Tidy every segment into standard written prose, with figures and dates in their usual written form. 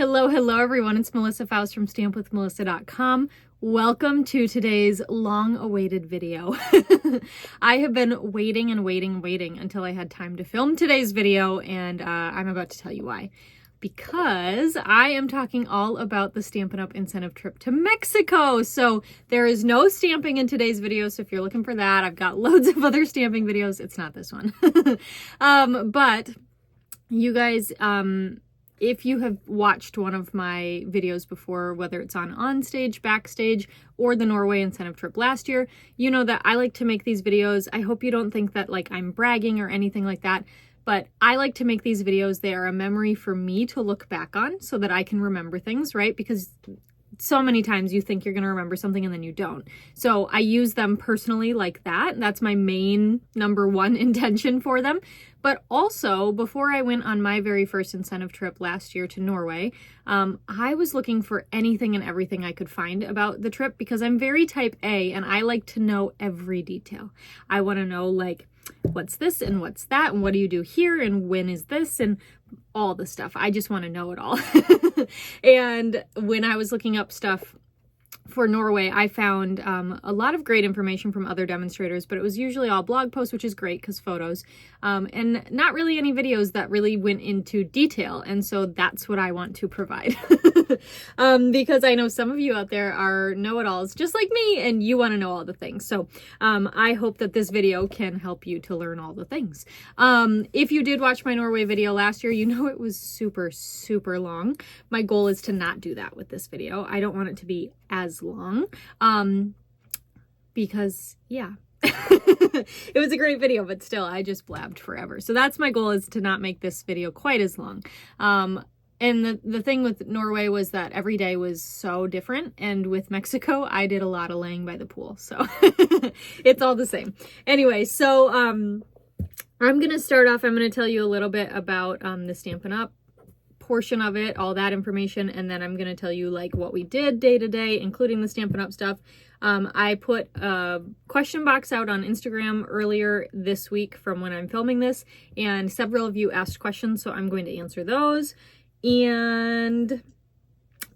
Hello everyone. It's Melissa Faust from stampwithmelissa.com. Welcome to today's long-awaited video. I have been waiting until I had time to film today's video, and I'm about to tell you why. Because I am talking all about the Stampin' Up! Incentive trip to Mexico. So there is no stamping in today's video, so if you're looking for that, I've got loads of other stamping videos. It's not this one. But you guys, if you have watched one of my videos before, whether it's on stage, backstage, or the Norway incentive trip last year, you know that I like to make these videos. I hope you don't think that like I'm bragging or anything like that, but I like to make these videos. They are a memory for me to look back on so that I can remember things, right? Because so many times you think you're going to remember something and then you don't. So I use them personally like that. That's my main number one intention for them. But also, before I went on my very first incentive trip last year to Norway, I was looking for anything and everything I could find about the trip because I'm very type A and I like to know every detail. I want to know like, what's this and what's that and what do you do here and when is this and all the stuff. I just want to know it all. And when I was looking up stuff for Norway, I found a lot of great information from other demonstrators, but it was usually all blog posts, which is great because photos, and not really any videos that really went into detail. And so that's what I want to provide. Because I know some of you out there are know-it-alls just like me and you want to know all the things. So I hope that this video can help you to learn all the things. If you did watch my Norway video last year, you know it was super long. My goal is to not do that with this video. I don't want it to be as long because yeah. It was a great video, but still I just blabbed forever. So that's my goal, is to not make this video quite as long. And the thing with Norway was that every day was so different. And with Mexico, I did a lot of laying by the pool. So it's all the same. Anyway, so I'm going to start off. I'm going to tell you a little bit about the Stampin' Up! Portion of it, all that information, and then I'm going to tell you like what we did day to day, including the Stampin' Up! Stuff. I put a question box out on Instagram earlier this week from when I'm filming this, and several of you asked questions, so I'm going to answer those. And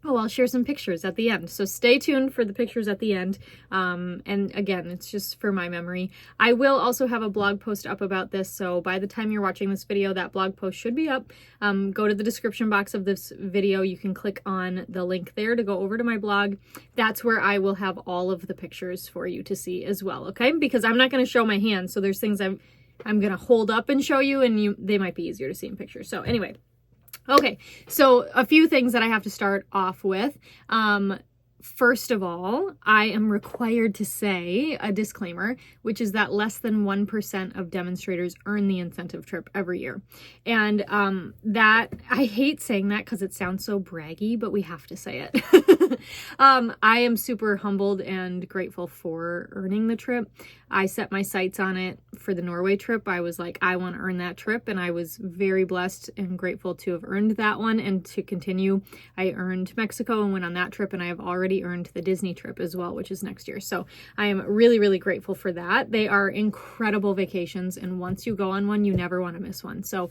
I'll share some pictures at the end. So stay tuned for the pictures at the end. And again, it's just for my memory. I will also have a blog post up about this. So by the time you're watching this video, that blog post should be up. Go to the description box of this video. You can click on the link there to go over to my blog. That's where I will have all of the pictures for you to see as well. Okay. Because I'm not going to show my hands. So there's things I'm going to hold up and show you, and they might be easier to see in pictures. So anyway. Okay, so a few things that I have to start off with. First of all, I am required to say a disclaimer, which is that less than 1% of demonstrators earn the incentive trip every year. And that, I hate saying that because it sounds so braggy, but we have to say it. I am super humbled and grateful for earning the trip. I set my sights on it for the Norway trip. I was like, I want to earn that trip, and I was very blessed and grateful to have earned that one and to continue. I earned Mexico and went on that trip, and I have already earned the Disney trip as well, which is next year. So I am really grateful for that. They are incredible vacations, and once you go on one, you never want to miss one. So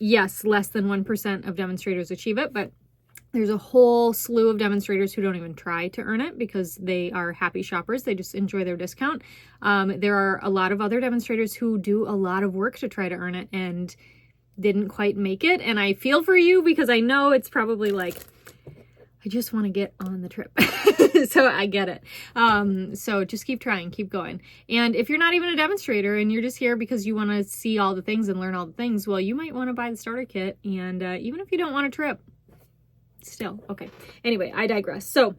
yes, less than 1% of demonstrators achieve it, but there's a whole slew of demonstrators who don't even try to earn it because they are happy shoppers. They just enjoy their discount. There are a lot of other demonstrators who do a lot of work to try to earn it and didn't quite make it. And I feel for you because I know it's probably like, I just want to get on the trip. So I get it. So just keep trying, keep going. And if you're not even a demonstrator and you're just here because you want to see all the things and learn all the things, well, you might want to buy the starter kit. And even if you don't want a trip, still, okay. Anyway, I digress. So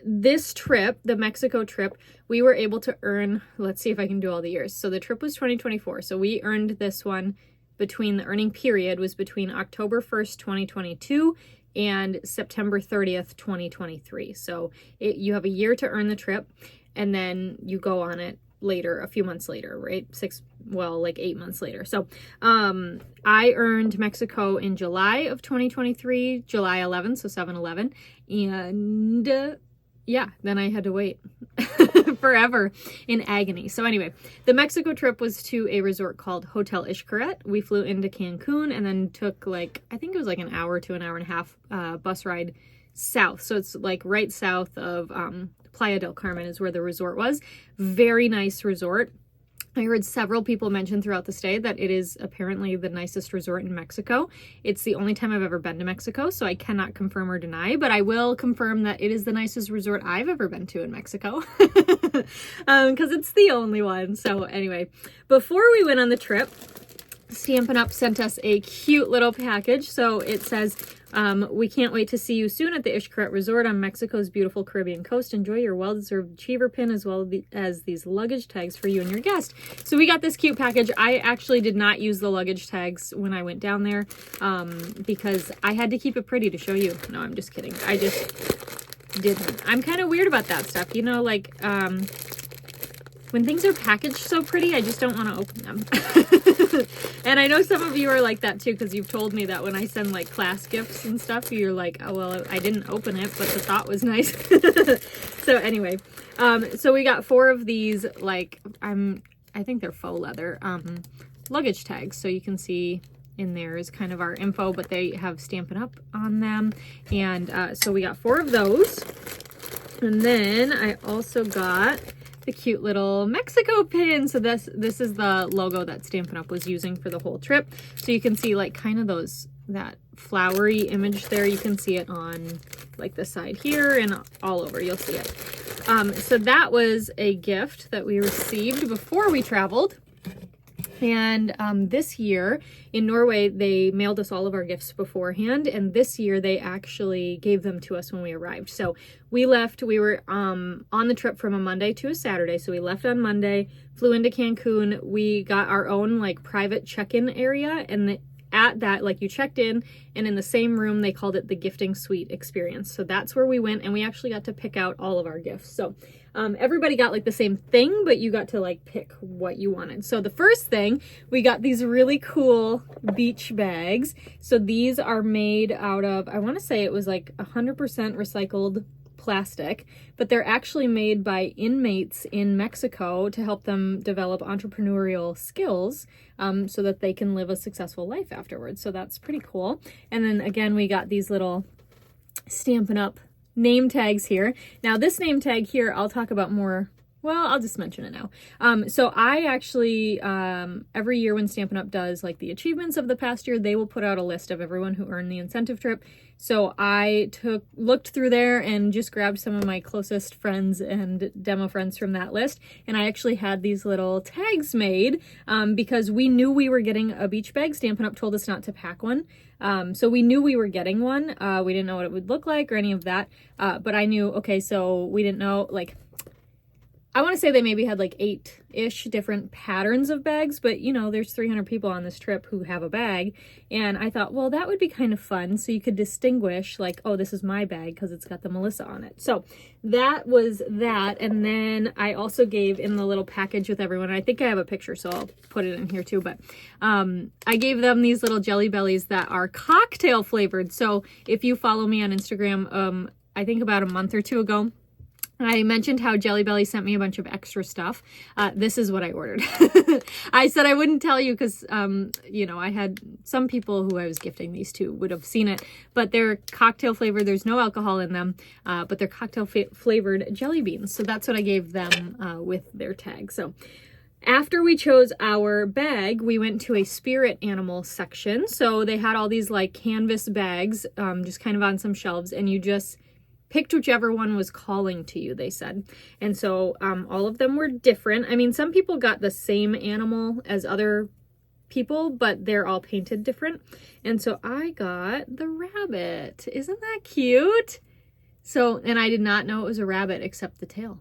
this trip, the Mexico trip, we were able to earn, let's see if I can do all the years. So the trip was 2024. So we earned this one between, the earning period was between October 1st, 2022 and September 30th, 2023. So you have a year to earn the trip, and then you go on it later, a few months later, right? Like 8 months later. So I earned Mexico in July of 2023, July 11th, so 7/11, and yeah, then I had to wait forever in agony. So anyway, the Mexico trip was to a resort called Hotel Xcaret. We flew into Cancun and then took like, I think it was like an hour to an hour and a half bus ride south. So it's like right south of Playa del Carmen is where the resort was. Very nice resort. I heard several people mention throughout the stay that it is apparently the nicest resort in Mexico. It's the only time I've ever been to Mexico, so I cannot confirm or deny, but I will confirm that it is the nicest resort I've ever been to in Mexico, because it's the only one. So anyway, before we went on the trip, Stampin' Up! Sent us a cute little package. So it says, we can't wait to see you soon at the Xcaret Resort on Mexico's beautiful Caribbean coast. Enjoy your well-deserved Achiever pin as well as these luggage tags for you and your guest. So we got this cute package. I actually did not use the luggage tags when I went down there because I had to keep it pretty to show you. No, I'm just kidding. I just didn't. I'm kind of weird about that stuff. You know, like when things are packaged so pretty, I just don't want to open them. And I know some of you are like that too, because you've told me that when I send like class gifts and stuff, you're like, oh, well, I didn't open it, but the thought was nice. So anyway, so we got 4 of these, like, I think they're faux leather, luggage tags. So you can see in there is kind of our info, but they have Stampin' Up! On them. And so we got 4 of those. And then I also got the cute little Mexico pin. So this is the logo that Stampin' Up! Was using for the whole trip. So you can see like kind of that flowery image there. You can see it on like the side here and all over. You'll see it. So that was a gift that we received before we traveled. And this year in Norway, they mailed us all of our gifts beforehand. And this year they actually gave them to us when we arrived. So we were on the trip from a Monday to a Saturday. So we left on Monday, flew into Cancun. We got our own like private check-in area. And at that, like you checked in and in the same room, they called it the gifting suite experience. So that's where we went and we actually got to pick out all of our gifts. So everybody got like the same thing, but you got to like pick what you wanted. So the first thing, we got these really cool beach bags. So these are made out of, I want to say it was like 100% recycled plastic, but they're actually made by inmates in Mexico to help them develop entrepreneurial skills so that they can live a successful life afterwards. So that's pretty cool. And then again, we got these little Stampin' Up! Name tags here. Now this name tag here, I'll talk about more. Well, I'll just mention it now. So I actually, every year when Stampin' Up! Does like the achievements of the past year, they will put out a list of everyone who earned the incentive trip. So I looked through there and just grabbed some of my closest friends and demo friends from that list. And I actually had these little tags made because we knew we were getting a beach bag. Stampin' Up! Told us not to pack one. So we knew we were getting one. We didn't know what it would look like or any of that. But I knew, okay, so we didn't know, like, I want to say they maybe had like 8-ish different patterns of bags, but you know, there's 300 people on this trip who have a bag. And I thought, well, that would be kind of fun. So you could distinguish like, oh, this is my bag because it's got the Melissa on it. So that was that. And then I also gave in the little package with everyone, and I think I have a picture, so I'll put it in here too. But I gave them these little Jelly Bellies that are cocktail flavored. So if you follow me on Instagram, I think about a month or 2 ago, I mentioned how Jelly Belly sent me a bunch of extra stuff. This is what I ordered. I said I wouldn't tell you because, you know, I had some people who I was gifting these to would have seen it, but they're cocktail flavored. There's no alcohol in them, but they're cocktail flavored jelly beans. So that's what I gave them with their tag. So after we chose our bag, we went to a spirit animal section. So they had all these like canvas bags, just kind of on some shelves, and you just picked whichever one was calling to you, they said. And so all of them were different. I mean, some people got the same animal as other people, but they're all painted different. And so I got the rabbit. Isn't that cute? So, and I did not know it was a rabbit except the tail.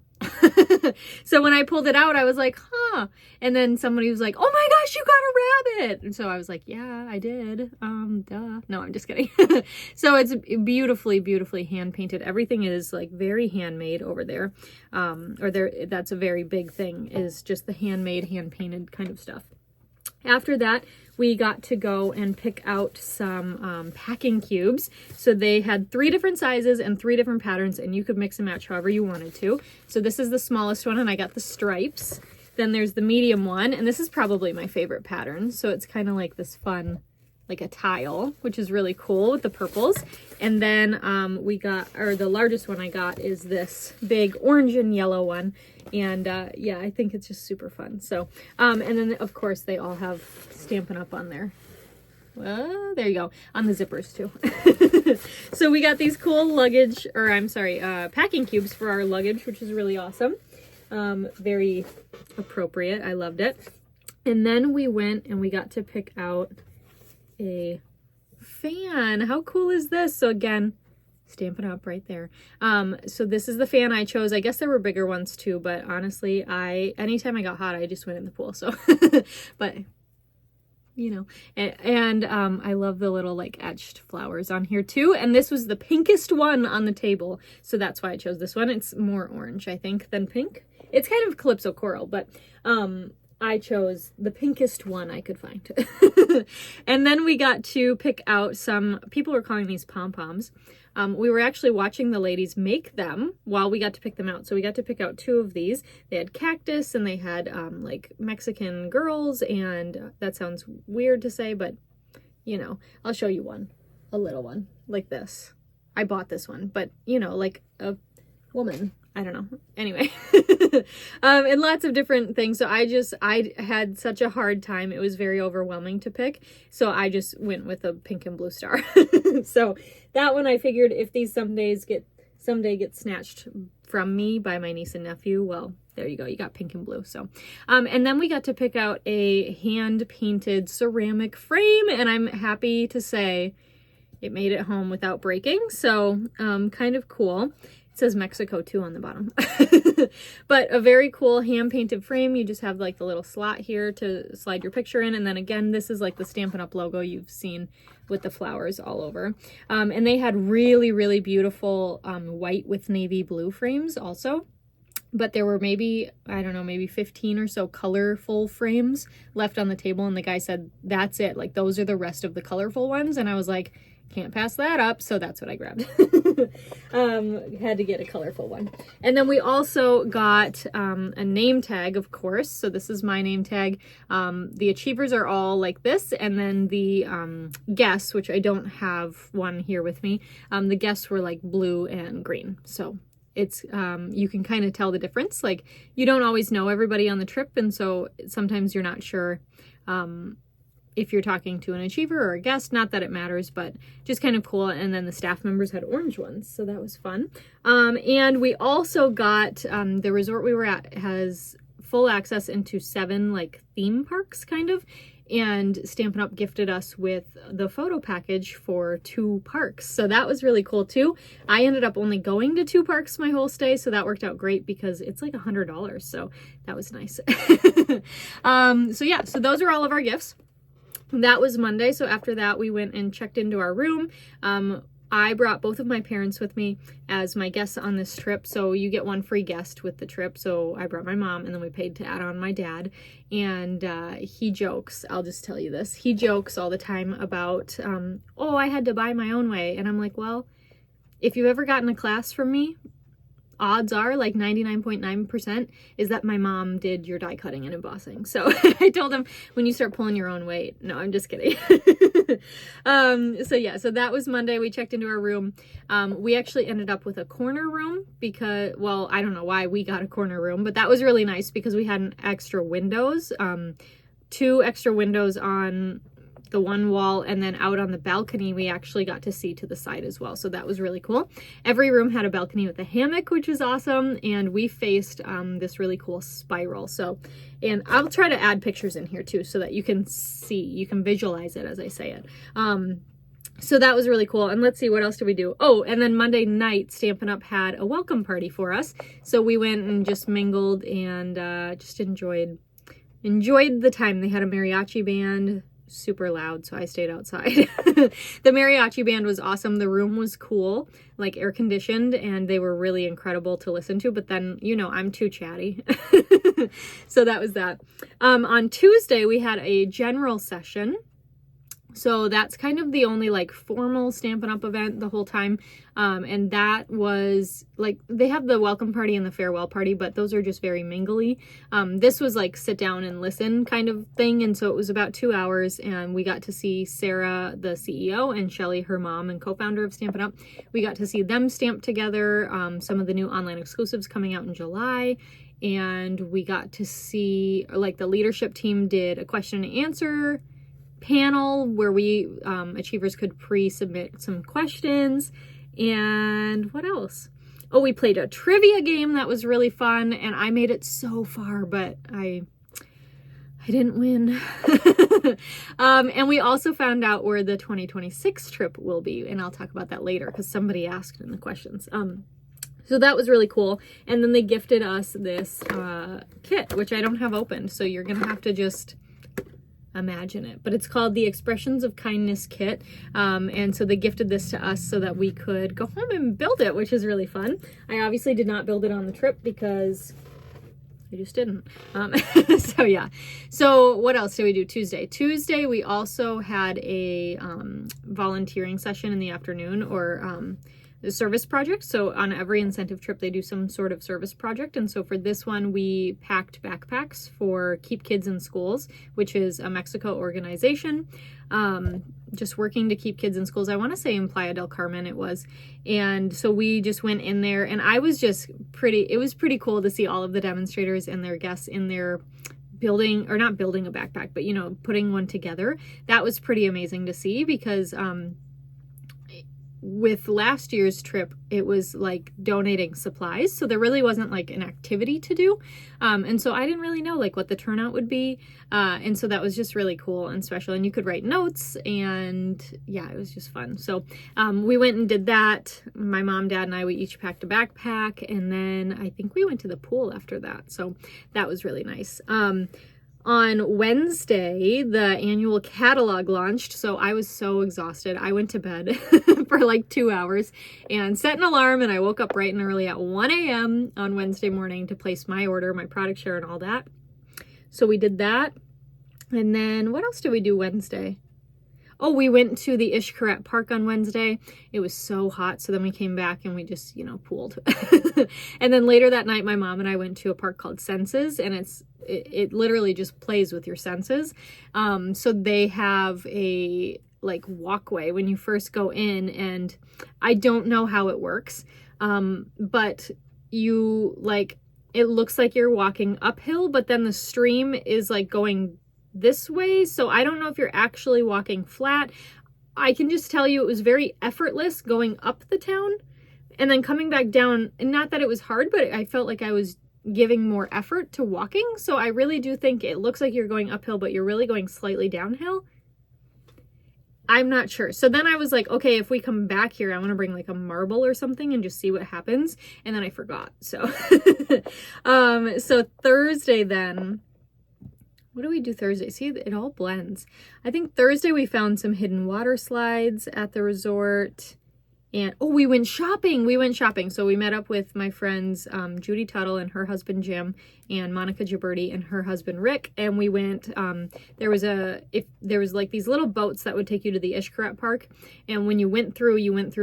So when I pulled it out, I was like, huh. And then somebody was like, oh my gosh, you got a rabbit. And so I was like, yeah, I did. Duh. No, I'm just kidding. So it's beautifully, beautifully hand painted. Everything is like very handmade over there. That's a very big thing, is just the handmade, hand painted kind of stuff. After that, we got to go and pick out some packing cubes. So they had 3 different sizes and 3 different patterns, and you could mix and match however you wanted to. So this is the smallest one, and I got the stripes. Then there's the medium one, and this is probably my favorite pattern. So it's kind of like this fun, like a tile, which is really cool with the purples. And then we got, or the largest one I got is this big orange and yellow one. And yeah, I think it's just super fun. So, and then of course they all have Stampin' Up on there. Well, there you go, on the zippers too. So we got these cool luggage, or I'm sorry, packing cubes for our luggage, which is really awesome. Very appropriate. I loved it. And then we went and we got to pick out a fan. How cool is this? So again, Stampin' Up right there. So this is the fan I chose. I guess there were bigger ones too, but honestly, anytime I got hot, I just went in the pool. So, but you know, and I love the little like etched flowers on here too. And this was the pinkest one on the table. So that's why I chose this one. It's more orange, I think, than pink. It's kind of Calypso Coral, but, I chose the pinkest one I could find. And then we got to pick out some, people were calling these pom-poms. We were actually watching the ladies make them while we got to pick them out. So we got to pick out 2 of these. They had cactus and they had like Mexican girls, and that sounds weird to say, but you know, I'll show you one, a little one like this. I bought this one, but you know, like a woman. I don't know. Anyway, and lots of different things. So I had such a hard time. It was very overwhelming to pick. So I just went with a pink and blue star. So that one, I figured if these someday get snatched from me by my niece and nephew, well, there you go. You got pink and blue. So, and then we got to pick out a hand painted ceramic frame, and I'm happy to say it made it home without breaking. So, kind of cool. It says Mexico too on the bottom. But a very cool hand-painted frame. You just have like the little slot here to slide your picture in. And then again, this is like the Stampin' Up logo you've seen with the flowers all over. And they had really, really beautiful white with navy blue frames also. But there were maybe, I don't know, maybe 15 or so colorful frames left on the table. And the guy said, that's it. Like, those are the rest of the colorful ones. And I was like, can't pass that up, so that's what I grabbed. Had to get a colorful one. And then we also got a name tag, of course. So this is my name tag. The achievers are all like this, and then the guests, which I don't have one here with me, the guests were like blue and green. So it's you can kind of tell the difference. Like, you don't always know everybody on the trip, and so sometimes you're not sure if you're talking to an achiever or a guest. Not that it matters, but just kind of cool. And then the staff members had orange ones, so that was fun. And we also got, the resort we were at has full access into 7 like theme parks kind of, and Stampin' Up gifted us with the photo package for 2 parks. So that was really cool too. I ended up only going to 2 parks my whole stay, so that worked out great because it's like $100, so that was nice. So yeah, so those are all of our gifts. That was Monday. So after that, we went and checked into our room. I brought both of my parents with me as my guests on this trip. So you get 1 free guest with the trip. So I brought my mom, and then we paid to add on my dad. And he jokes, I'll just tell you this. He jokes all the time about, oh, I had to buy my own way. And I'm like, well, if you've ever gotten a class from me, odds are like 99.9% is that my mom did your die cutting and embossing. So I told him, when you start pulling your own weight. No, I'm just kidding. So yeah, so that was Monday. We checked into our room. We actually ended up with a corner room because, well, I don't know why we got a corner room, but that was really nice because we had an extra windows, 2 extra windows on the one wall, and then out on the balcony we actually got to see to the side as well, so that was really cool. Every room had a balcony with a hammock, which was awesome, and we faced this really cool spiral. So, and I'll try to add pictures in here too so that you can see, you can visualize it as I say it. So that was really cool. And let's see, what else did we do? Oh, and then Monday night, Stampin' Up had a welcome party for us, so we went and just mingled and just enjoyed the time. They had a mariachi band. super loud, so I stayed outside. The mariachi band was awesome. The room was cool, like air conditioned, and they were really incredible to listen to. But then, you know, I'm too chatty. So that was that. On Tuesday, we had a general session. So that's kind of the only like formal Stampin' Up! Event the whole time. And that was like, they have the welcome party and the farewell party, but those are just very mingly. This was like sit down and listen kind of thing. And so it was about 2 hours, and we got to see Sarah, the CEO, and Shelly, her mom and co-founder of Stampin' Up! We got to see them stamp together, some of the new online exclusives coming out in July. And we got to see, like, the leadership team did a question and answer panel where we achievers could pre-submit some questions. And what else? Oh, we played a trivia game that was really fun, and I made it so far, but I didn't win. And we also found out where the 2026 trip will be, and I'll talk about that later because somebody asked in the questions. So that was really cool. And then they gifted us this kit, which I don't have opened, so you're gonna have to just imagine it, but it's called the Expressions of Kindness kit. And so they gifted this to us so that we could go home and build it, which is really fun. I obviously did not build it on the trip because I just didn't. So yeah. So what else did we do Tuesday? Tuesday, we also had a volunteering session in the afternoon, or the service project. So on every incentive trip, they do some sort of service project. And so for this one, we packed backpacks for Keep Kids in Schools, which is a Mexico organization, just working to keep kids in schools. I want to say in Playa del Carmen it was. And so we just went in there, and I was just it was pretty cool to see all of the demonstrators and their guests in there building, or not building a backpack, but, you know, putting one together. That was pretty amazing to see because, with last year's trip, it was like donating supplies. So there really wasn't like an activity to do. And so I didn't really know like what the turnout would be. And so that was just really cool and special. And you could write notes, and yeah, it was just fun. So we went and did that. My mom, dad, and I, we each packed a backpack. And then I think we went to the pool after that. So that was really nice. On Wednesday, the annual catalog launched, so I was so exhausted. I went to bed for like 2 hours and set an alarm, and I woke up bright and early at 1 a.m. on Wednesday morning to place my order, my product share, and all that. So we did that. And then what else did we do Wednesday? Oh, we went to the Ishkaret Park on Wednesday. It was so hot, so then we came back and we just, you know, pooled. And then later that night, my mom and I went to a park called Senses, and it literally just plays with your senses. So they have a like walkway when you first go in, and I don't know how it works, but you like, it looks like you're walking uphill, but then the stream is like going this way. So I don't know if you're actually walking flat. I can just tell you it was very effortless going up the town and then coming back down. And not that it was hard, but I felt like I was giving more effort to walking. So I really do think it looks like you're going uphill, but you're really going slightly downhill. I'm not sure. So then I was like, okay, if we come back here, I want to bring like a marble or something and just see what happens. And then I forgot. So, so Thursday then, what do we do Thursday? See, it all blends. I think Thursday we found some hidden water slides at the resort. And, oh, we went shopping. So we met up with my friends, Judy Tuttle and her husband, Jim, and Monica Gibberti and her husband, Rick. And we went, there was like these little boats that would take you to the Ishkaret Park. And when you went through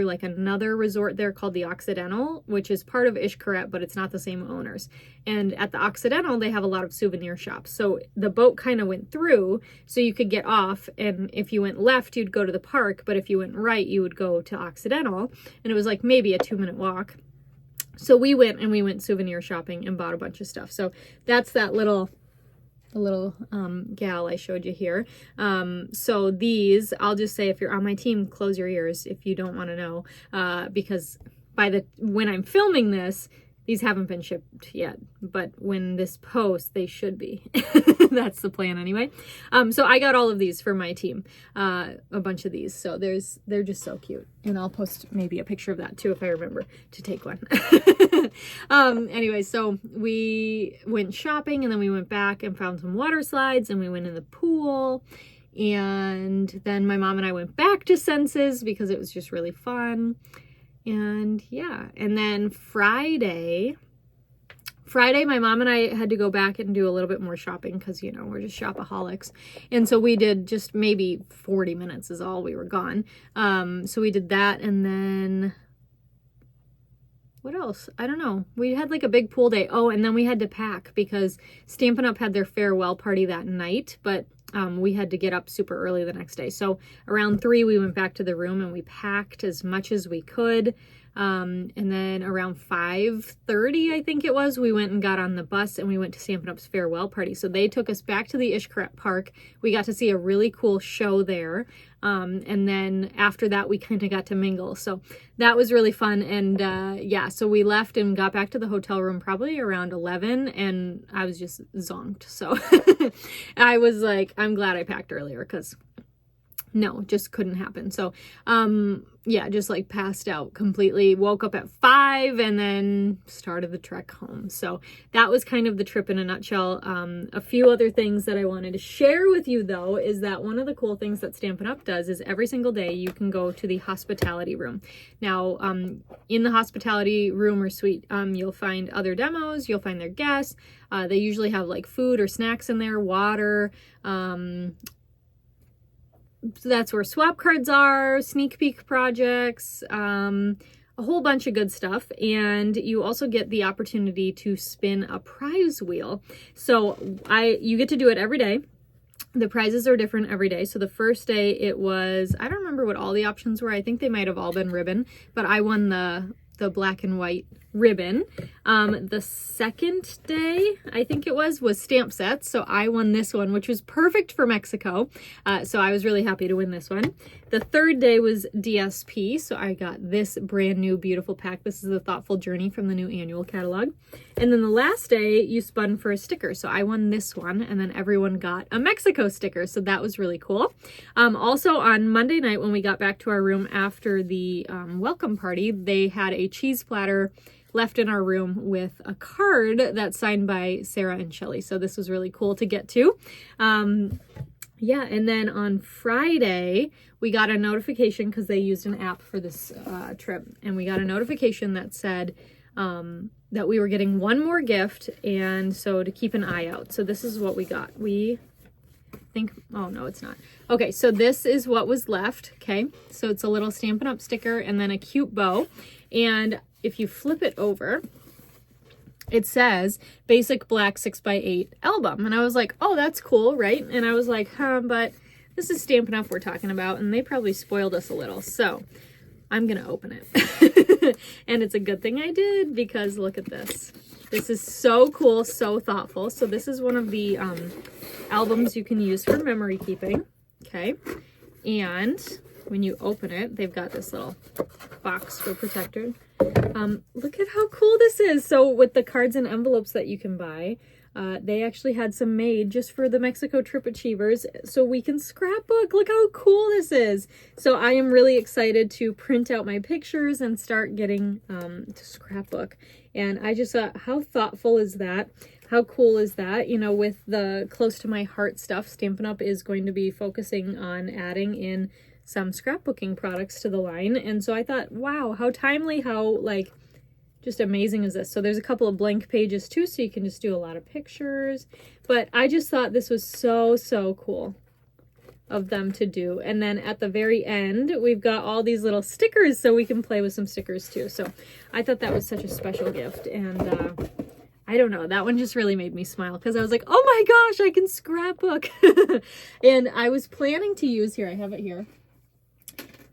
like another resort there called the Occidental, which is part of Ishkaret, but it's not the same owners. And at the Occidental, they have a lot of souvenir shops. So the boat kind of went through, so you could get off. And if you went left, you'd go to the park. But if you went right, you would go to Occidental. And it was like maybe a 2-minute walk. So we went souvenir shopping and bought a bunch of stuff. So that's that little gal I showed you here. So these, I'll just say, if you're on my team, close your ears if you don't want to know, because when I'm filming this, these haven't been shipped yet, but when this posts, they should be. That's the plan anyway. So I got all of these for my team, a bunch of these. So they're just so cute. And I'll post maybe a picture of that too, if I remember to take one. Anyway, so we went shopping, and then we went back and found some water slides, and we went in the pool. And then my mom and I went back to Senses because it was just really fun. And yeah, and then Friday, my mom and I had to go back and do a little bit more shopping because, you know, we're just shopaholics. And so we did just maybe 40 minutes is all we were gone. So we did that, and then what else? I don't know. We had like a big pool day. Oh, and then we had to pack because Stampin' Up! Had their farewell party that night, but we had to get up super early the next day. So around 3, we went back to the room and we packed as much as we could. And then around 5:30, I think it was, we went and got on the bus and we went to Stampin' Up's farewell party. So they took us back to the Ishkaret Park. We got to see a really cool show there. And then after that, we kind of got to mingle. So that was really fun. And yeah, so we left and got back to the hotel room probably around 11, and I was just zonked. So I was like, I'm glad I packed earlier because no, just couldn't happen. So, yeah, just like passed out completely, woke up at 5 and then started the trek home. So that was kind of the trip in a nutshell. A few other things that I wanted to share with you though, is that one of the cool things that Stampin' Up! Does is every single day you can go to the hospitality room. Now, in the hospitality room or suite, you'll find other demos, you'll find their guests. They usually have like food or snacks in there, water, so that's where swap cards are, sneak peek projects, a whole bunch of good stuff. And you also get the opportunity to spin a prize wheel. So you get to do it every day. The prizes are different every day. So the first day it was, I don't remember what all the options were. I think they might have all been ribbon, but I won the black and white ribbon. The second day, I think it was stamp sets. So I won this one, which was perfect for Mexico. So I was really happy to win this one. The third day was DSP. So I got this brand new beautiful pack. This is the Thoughtful Journey from the new annual catalog. And then the last day you spun for a sticker. So I won this one, and then everyone got a Mexico sticker. So that was really cool. Also on Monday night when we got back to our room after the welcome party, they had a cheese platter left in our room with a card that's signed by Sarah and Shelly. So this was really cool to get to. Yeah, and then on Friday, we got a notification because they used an app for this trip. And we got a notification that said that we were getting one more gift, and so to keep an eye out. So this is what we got. We think, oh no, it's not. Okay, so this is what was left, okay? So it's a little Stampin' Up! Sticker and then a cute bow. And if you flip it over, it says Basic Black 6x8 album. And I was like, oh, that's cool, right? And I was like, but this is Stampin' Up! We're talking about, and they probably spoiled us a little. So I'm going to open it. And it's a good thing I did, because look at this. This is so cool, so thoughtful. So this is one of the albums you can use for memory keeping, okay? And when you open it, they've got this little box for protector. Look at how cool this is. So with the cards and envelopes that you can buy, they actually had some made just for the Mexico Trip Achievers, so we can scrapbook. Look how cool this is. So I am really excited to print out my pictures and start getting to scrapbook. And I just thought, how thoughtful is that? How cool is that? You know, with the close to my heart stuff, Stampin' Up! Is going to be focusing on adding in some scrapbooking products to the line. And so I thought, wow, how timely, how like just amazing is this. So there's a couple of blank pages too, so you can just do a lot of pictures. But I just thought this was so, so cool of them to do. And then at the very end, we've got all these little stickers so we can play with some stickers too. So I thought that was such a special gift. And I don't know, that one just really made me smile because I was like, oh my gosh, I can scrapbook. And I was planning to use, here, I have it here.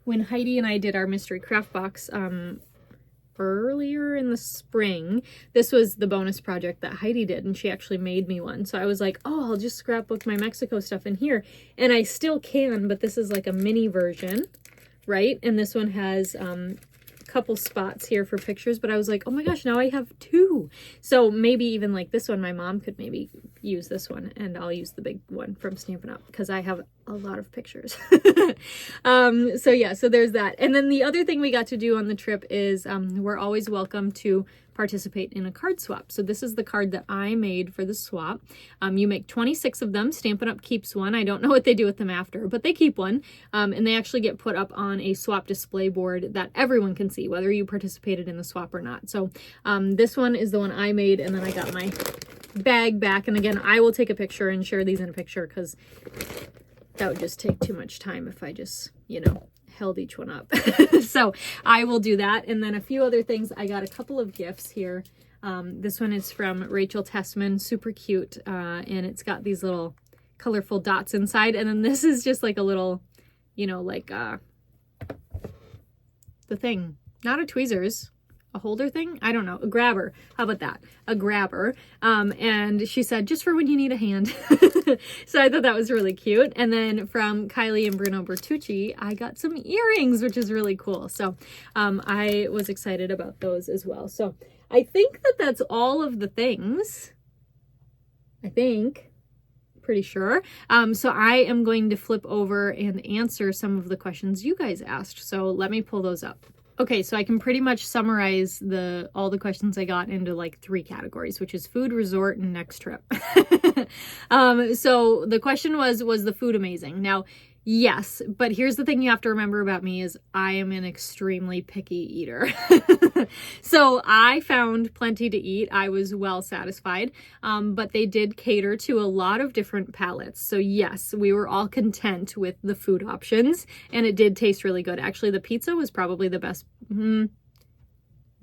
When Heidi and I did our mystery craft box earlier in the spring, this was the bonus project that Heidi did, and she actually made me one. So I was like, oh, I'll just scrapbook my Mexico stuff in here. And I still can, but this is like a mini version, right? And this one has a couple spots here for pictures, but I was like, oh my gosh, now I have 2. So maybe even like this one, my mom could maybe use this one, and I'll use the big one from Stampin' Up! Because I have a lot of pictures. So yeah, so there's that. And then the other thing we got to do on the trip is we're always welcome to participate in a card swap. So this is the card that I made for the swap. You make 26 of them. Stampin' Up keeps one. I don't know what they do with them after, but they keep one. And they actually get put up on a swap display board that everyone can see, whether you participated in the swap or not. So this one is the one I made, and then I got my bag back. And again, I will take a picture and share these in a picture because that would just take too much time if I just, you know, held each one up. So I will do that. And then a few other things. I got a couple of gifts here. This one is from Rachel Tessman, super cute. And it's got these little colorful dots inside. And then this is just like a little, you know, like the thing, not a tweezers, a holder thing. I don't know, a grabber. How about that? A grabber. And she said, just for when you need a hand. So I thought that was really cute. And then from Kylie and Bruno Bertucci, I got some earrings, which is really cool. So I was excited about those as well. So I think that that's all of the things. I think. Pretty sure. So I am going to flip over and answer some of the questions you guys asked. So let me pull those up. Okay, so I can pretty much summarize all the questions I got into like 3 categories, which is food, resort, and next trip. So the question was the food amazing? Now, yes, but here's the thing you have to remember about me is I am an extremely picky eater. So I found plenty to eat. I was well satisfied, but they did cater to a lot of different palates. So yes, we were all content with the food options, and it did taste really good. Actually, the pizza was probably the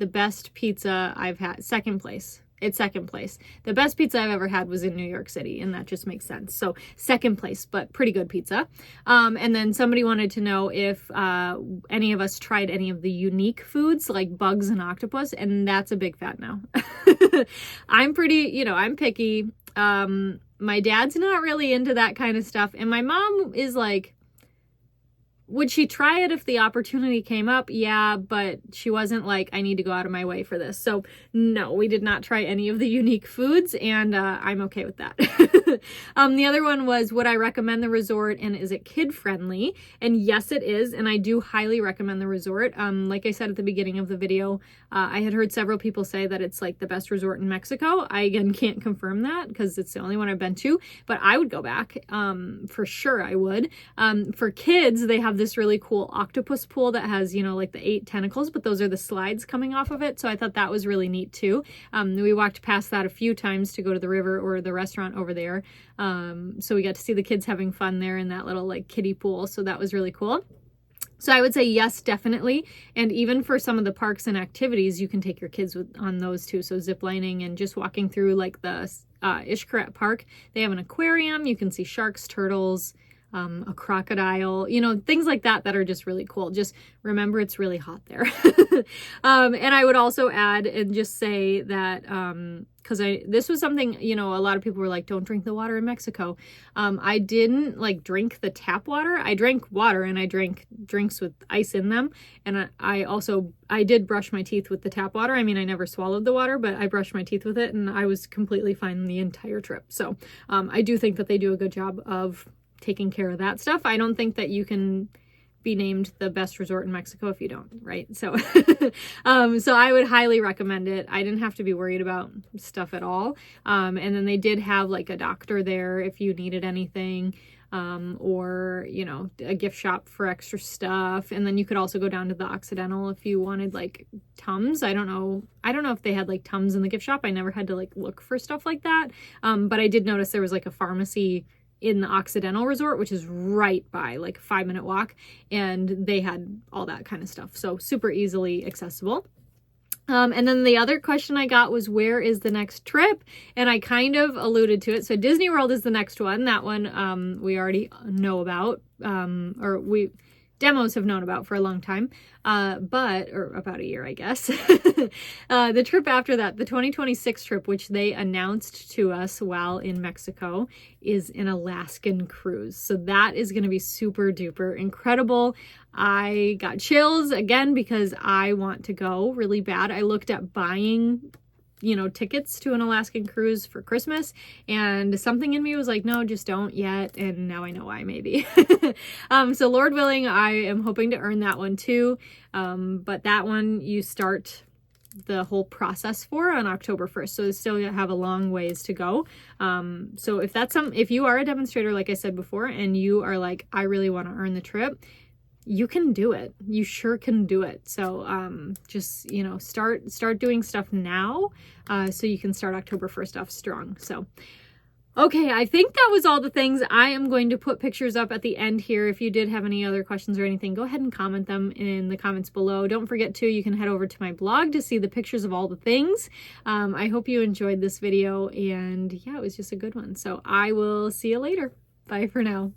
best pizza I've had. Second place. It's second place. The best pizza I've ever had was in New York City, and that just makes sense. So second place, but pretty good pizza. And then somebody wanted to know if any of us tried any of the unique foods like bugs and octopus, and that's a big fat no. I'm pretty, you know, I'm picky. My dad's not really into that kind of stuff, and my mom is like, would she try it if the opportunity came up? Yeah, but she wasn't like, I need to go out of my way for this. So no, we did not try any of the unique foods, and I'm okay with that. The other one was, would I recommend the resort, and is it kid friendly? And yes, it is, and I do highly recommend the resort. Like I said at the beginning of the video, I had heard several people say that it's like the best resort in Mexico. I again can't confirm that because it's the only one I've been to, but I would go back. For sure I would. For kids, they have this really cool octopus pool that has, you know, like the 8 tentacles, but those are the slides coming off of it. So I thought that was really neat too. We walked past that a few times to go to the river or the restaurant over there. So we got to see the kids having fun there in that little like kiddie pool. So that was really cool. So I would say yes, definitely. And even for some of the parks and activities, you can take your kids on those too. So zip lining and just walking through like the Ishkaret Park. They have an aquarium. You can see sharks, turtles, a crocodile, you know, things like that that are just really cool. Just remember it's really hot there. And I would also add and just say that because this was something, you know, a lot of people were like, don't drink the water in Mexico. I didn't like drink the tap water. I drank water and I drank drinks with ice in them. And I did brush my teeth with the tap water. I mean, I never swallowed the water, but I brushed my teeth with it and I was completely fine the entire trip. So I do think that they do a good job of taking care of that stuff. I don't think that you can be named the best resort in Mexico if you don't, right? So, so I would highly recommend it. I didn't have to be worried about stuff at all. And then they did have like a doctor there if you needed anything, or, you know, a gift shop for extra stuff. And then you could also go down to the Occidental if you wanted like Tums. I don't know if they had like Tums in the gift shop. I never had to like look for stuff like that. But I did notice there was like a pharmacy in the Occidental Resort, which is right by, like a 5-minute walk, and they had all that kind of stuff. So super easily accessible. And then the other question I got was, where is the next trip? And I kind of alluded to it. So Disney World is the next one. That one we already know about, demos have known about for a long time, or about a year, I guess. The trip after that, the 2026 trip, which they announced to us while in Mexico, is an Alaskan cruise. So that is going to be super duper incredible. I got chills again because I want to go really bad. I looked at buying you know, tickets to an Alaskan cruise for Christmas, and something in me was like, no, just don't yet, and now I know why, maybe. So Lord willing, I am hoping to earn that one too, but that one you start the whole process for on October 1st, so still have a long ways to go. So if you are a demonstrator, like I said before, and you are like, I really want to earn the trip, you can do it. You sure can do it. So just, you know, start doing stuff now, so you can start October 1st off strong. So okay, I think that was all the things. I am going to put pictures up at the end here. If you did have any other questions or anything, go ahead and comment them in the comments below. Don't forget to, you can head over to my blog to see the pictures of all the things. I hope you enjoyed this video, and yeah, it was just a good one. So I will see you later. Bye for now.